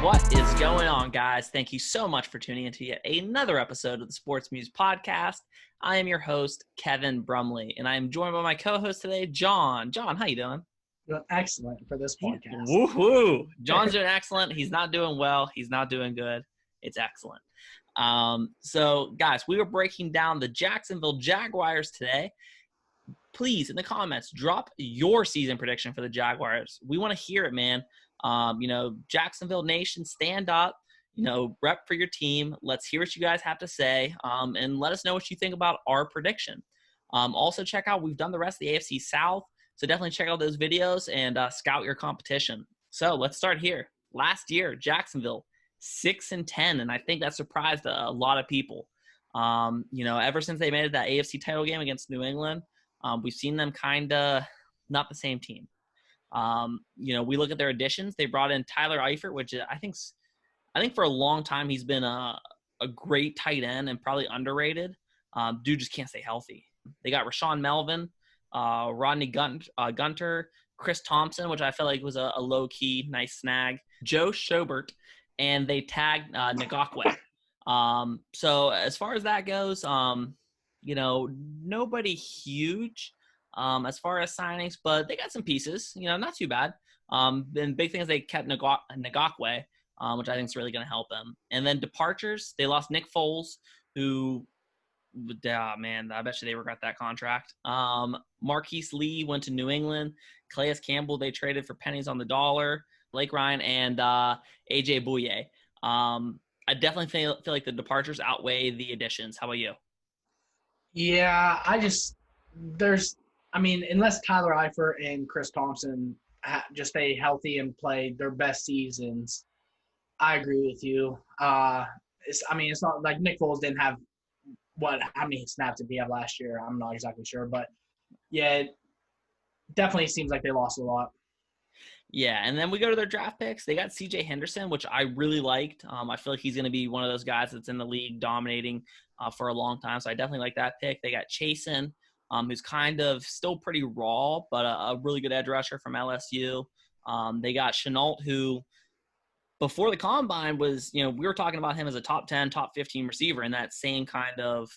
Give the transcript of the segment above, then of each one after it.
What is going on, guys? Thank you so much for tuning into yet another episode of the Sports Muse Podcast. I am your host, Kevin Brumley, and I am joined by my co-host today, John. John, how you doing? Doing excellent for this podcast. Woohoo! John's doing excellent. He's not doing well. He's not doing good. It's excellent. So, guys, we are breaking down the Jacksonville Jaguars today. Please, in the comments, drop your season prediction for the Jaguars. We want to hear it, man. Jacksonville Nation, stand up, rep for your team. Let's hear what you guys have to say, and let us know what you think about our prediction. Also, check out, we've done the rest of the AFC South, so definitely check out those videos and scout your competition. So let's start here. Last year, Jacksonville, 6-10, and I think that surprised a lot of people. Ever since they made it that AFC title game against New England, we've seen them kind of not the same team. We look at their additions. They brought in Tyler Eifert, which I think for a long time he's been a great tight end and probably underrated. Dude just can't stay healthy. They got Rashawn Melvin, Rodney Gunter, Chris Thompson, which I felt like was a low-key nice snag, Joe Schobert, and they tagged Ngakoue. So as far as that goes, nobody huge. As far as signings, but they got some pieces, not too bad. And big thing is they kept Ngakoue, which I think is really going to help them. And then departures, they lost Nick Foles, who, I bet you they regret that contract. Marquise Lee went to New England. Calais Campbell, they traded for pennies on the dollar. Blake Ryan and AJ Bouye. I definitely feel like the departures outweigh the additions. How about you? Yeah, unless Tyler Eifert and Chris Thompson just stay healthy and play their best seasons, I agree with you. It's not like Nick Foles didn't have how many snaps did he have last year? I'm not exactly sure, but yeah, it definitely seems like they lost a lot. Yeah, and then we go to their draft picks. They got C.J. Henderson, which I really liked. I feel like he's going to be one of those guys that's in the league dominating for a long time, so I definitely like that pick. They got Chasen, who's kind of still pretty raw, but a really good edge rusher from LSU. They got Chenault, who before the combine was, we were talking about him as a top 10, top 15 receiver in that same kind of,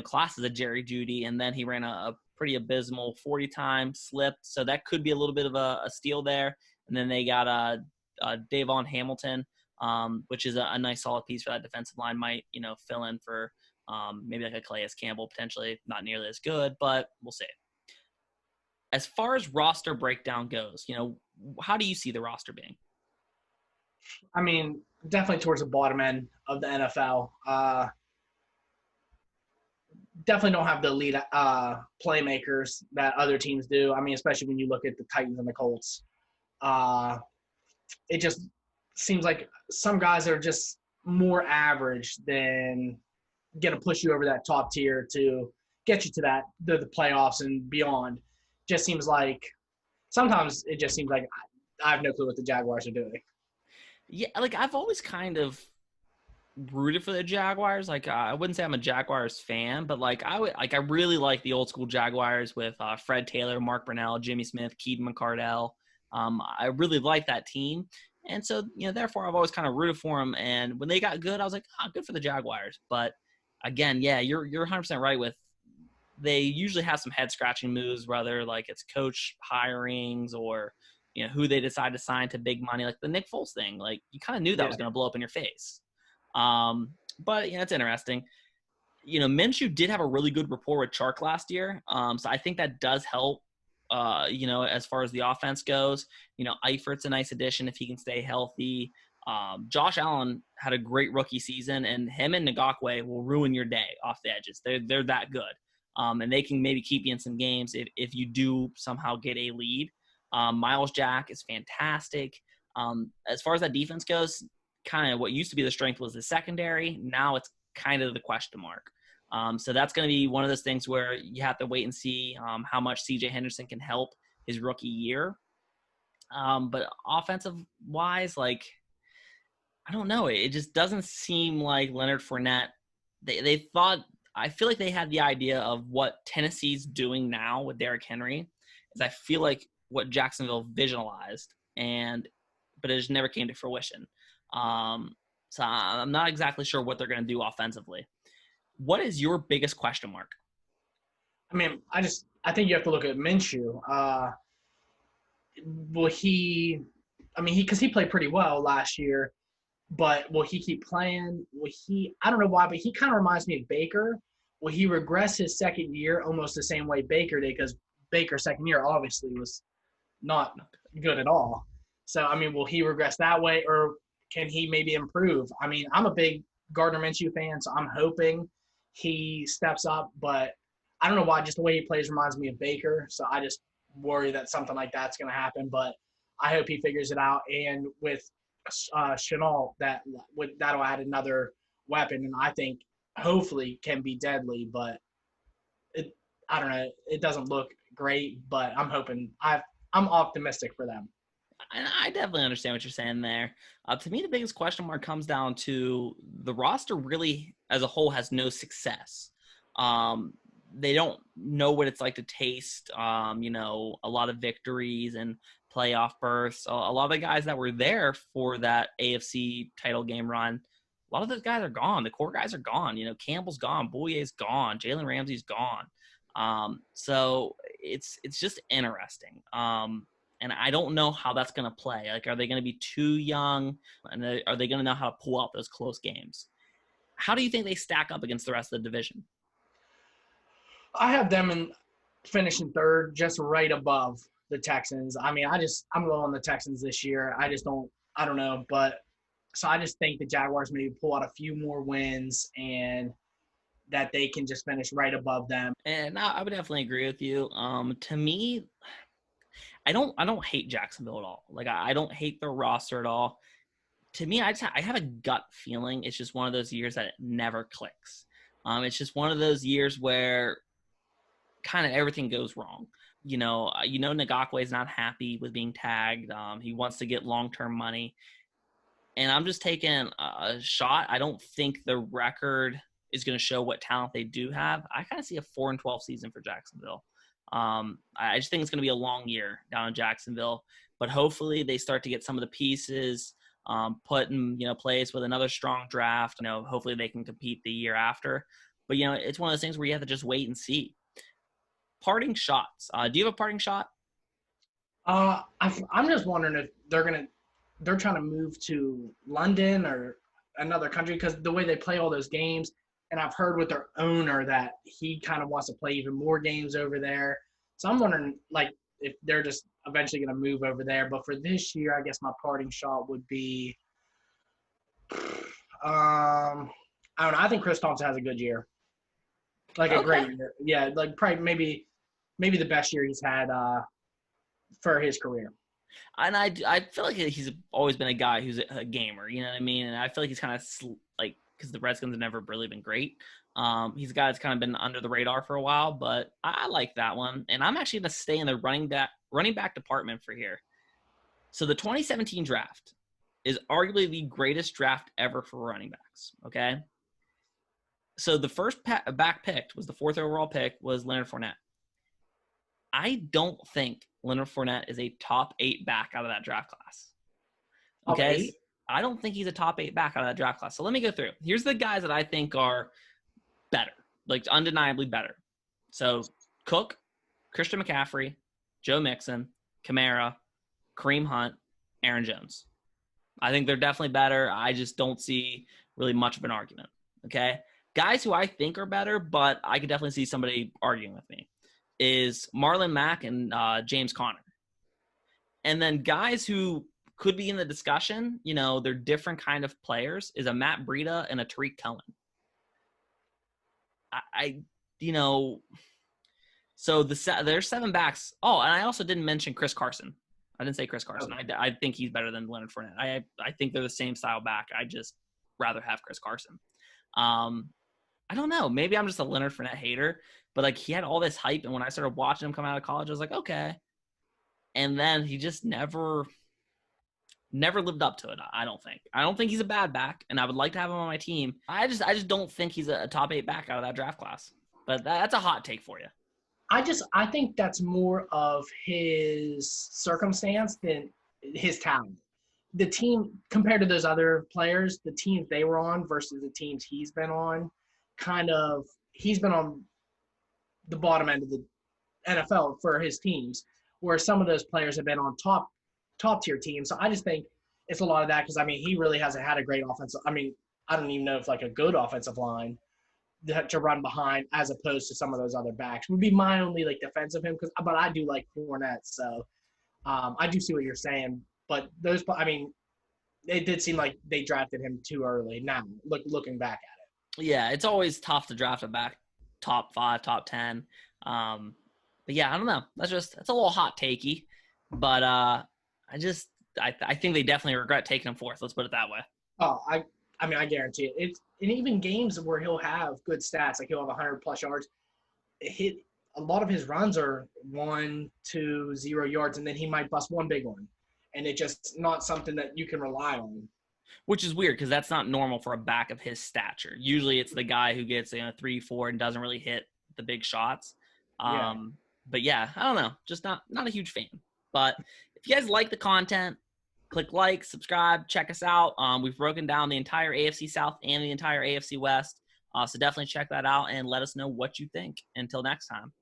class as a Jerry Jeudy, and then he ran a pretty abysmal 40 time, slipped, so that could be a little bit of a steal there. And then they got Davon Hamilton, which is a nice solid piece for that defensive line. Might, fill in for maybe like a Calais Campbell, potentially not nearly as good, but we'll see. As far as roster breakdown goes, how do you see the roster being? Definitely towards the bottom end of the NFL. Definitely don't have the elite playmakers that other teams do. Especially when you look at the Titans and the Colts. It just seems like some guys are just more average than going to push you over that top tier to get you to the playoffs and beyond. Just seems like sometimes it just seems like I have no clue what the Jaguars are doing. Yeah, I've always kind of rooted for the Jaguars. I wouldn't say I'm a Jaguars fan, but I really like the old school Jaguars with Fred Taylor, Mark Brunell, Jimmy Smith, Keaton McCardell. I really like that team. And so, therefore I've always kind of rooted for them. And when they got good, I was like, good for the Jaguars. But again, yeah, you're 100% right with they usually have some head scratching moves, whether it's coach hirings or, who they decide to sign to big money, like the Nick Foles thing. You kind of knew that was going to blow up in your face. But it's interesting. Minshew did have a really good rapport with Chark last year. So I think that does help. As far as the offense goes, Eifert's a nice addition if he can stay healthy. Josh Allen had a great rookie season, and him and Ngakoue will ruin your day off the edges. They're that good. And they can maybe keep you in some games if you do somehow get a lead. Myles Jack is fantastic. As far as that defense goes, kind of what used to be the strength was the secondary. Now it's kind of the question mark. So that's going to be one of those things where you have to wait and see how much C.J. Henderson can help his rookie year. But offensive-wise, I don't know. It just doesn't seem like Leonard Fournette. They thought – I feel like they had the idea of what Tennessee's doing now with Derrick Henry. Is I feel like what Jacksonville visualized, but it just never came to fruition. So I'm not exactly sure what they're going to do offensively. What is your biggest question mark? I mean, I think you have to look at Minshew. Will he? I mean, because he played pretty well last year, but will he keep playing? Will he? I don't know why, but he kind of reminds me of Baker. Will he regress his second year almost the same way Baker did? Because Baker's second year obviously was not good at all. So, I mean, will he regress that way, or can he maybe improve? I mean, I'm a big Gardner Minshew fan, so I'm hoping he steps up, but I don't know why. Just the way he plays reminds me of Baker, so I just worry that something like that's going to happen. But I hope he figures it out. And with Chenault, that'll add another weapon, and I think hopefully can be deadly. But I don't know. It doesn't look great, but I'm hoping. I'm optimistic for them. And I definitely understand what you're saying there. To me, the biggest question mark comes down to the roster really as a whole has no success. They don't know what it's like to taste, a lot of victories and playoff berths. A lot of the guys that were there for that AFC title game run, a lot of those guys are gone. The core guys are gone. Campbell's gone. Bouye's gone. Jalen Ramsey's gone. So it's just interesting. And I don't know how that's going to play. Like, are they going to be too young? And are they going to know how to pull out those close games? How do you think they stack up against the rest of the division? I have them finishing third, just right above the Texans. I mean, I'm low on the Texans this year. I don't know. But so I just think the Jaguars maybe pull out a few more wins and that they can just finish right above them. And I would definitely agree with you. To me, I don't hate Jacksonville at all. Like, I don't hate their roster at all. To me, I have a gut feeling it's just one of those years that it never clicks. It's just one of those years where kind of everything goes wrong. Ngakoue is not happy with being tagged. He wants to get long-term money. And I'm just taking a shot. I don't think the record is going to show what talent they do have. I kind of see a 4-12 season for Jacksonville. I just think it's going to be a long year down in Jacksonville, but hopefully they start to get some of the pieces put in, place with another strong draft. Hopefully they can compete the year after. But, it's one of those things where you have to just wait and see. Parting shots. Do you have a parting shot? I'm just wondering if they're trying to move to London or another country because the way they play all those games. And I've heard with their owner that he kind of wants to play even more games over there. So I'm wondering, if they're just eventually going to move over there. But for this year, I guess my parting shot would be, I don't know. I think Chris Thompson has a good year, a great year. Yeah, probably maybe the best year he's had for his career. And I feel like he's always been a guy who's a gamer. You know what I mean? And I feel like he's kind of because the Redskins have never really been great. He's a guy that's kind of been under the radar for a while, but I like that one. And I'm actually going to stay in the running back department for here. So the 2017 draft is arguably the greatest draft ever for running backs, okay? So the first back picked was the 4th overall pick was Leonard Fournette. I don't think Leonard Fournette is a top 8 back out of that draft class. Okay? Okay. I don't think he's a top 8 back out of that draft class. So let me go through. Here's the guys that I think are better, undeniably better. So Cook, Christian McCaffrey, Joe Mixon, Kamara, Kareem Hunt, Aaron Jones. I think they're definitely better. I just don't see really much of an argument. Okay? Guys who I think are better, but I could definitely see somebody arguing with me, is Marlon Mack and James Conner. And then guys who could be in the discussion, they're different kind of players, is a Matt Breida and a Tariq Cohen. So there's 7 backs. Oh, and I also didn't mention Chris Carson. I didn't say Chris Carson. Okay. I think he's better than Leonard Fournette. I think they're the same style back. I just rather have Chris Carson. I don't know. Maybe I'm just a Leonard Fournette hater, but he had all this hype, and when I started watching him come out of college, I was like, okay. And then he just never lived up to it. I don't think he's a bad back, and I would like to have him on my team. I just don't think he's a top 8 back out of that draft class. But that's a hot take for you. I think that's more of his circumstance than his talent. The team compared to those other players, the teams they were on versus the teams he's been on, kind of he's been on the bottom end of the NFL for his teams, where some of those players have been on top tier teams. So I just think it's a lot of that because I mean he really hasn't had a great offensive. I mean I don't even know if like a good offensive line to run behind as opposed to some of those other backs would be my only like defense of him. But I do like Fournette, so I do see what you're saying. But those, I mean, it did seem like they drafted him too early. Now, looking back at Yeah, it's always tough to draft a back top 5, top 10. But yeah, I don't know. That's a little hot takey. But I think they definitely regret taking him fourth. Let's put it that way. it. I mean, I guarantee it. It's and even games where he'll have good stats, like he'll have 100 plus yards. A lot of his runs are 1, 2, 0 yards, and then he might bust one big one, and it's just not something that you can rely on. Which is weird because that's not normal for a back of his stature. Usually it's the guy who gets 3, 4 and doesn't really hit the big shots. Yeah. But yeah, I don't know. Just not a huge fan. But if you guys like the content, click like, subscribe, check us out. We've broken down the entire AFC South and the entire AFC West. So definitely check that out and let us know what you think. Until next time.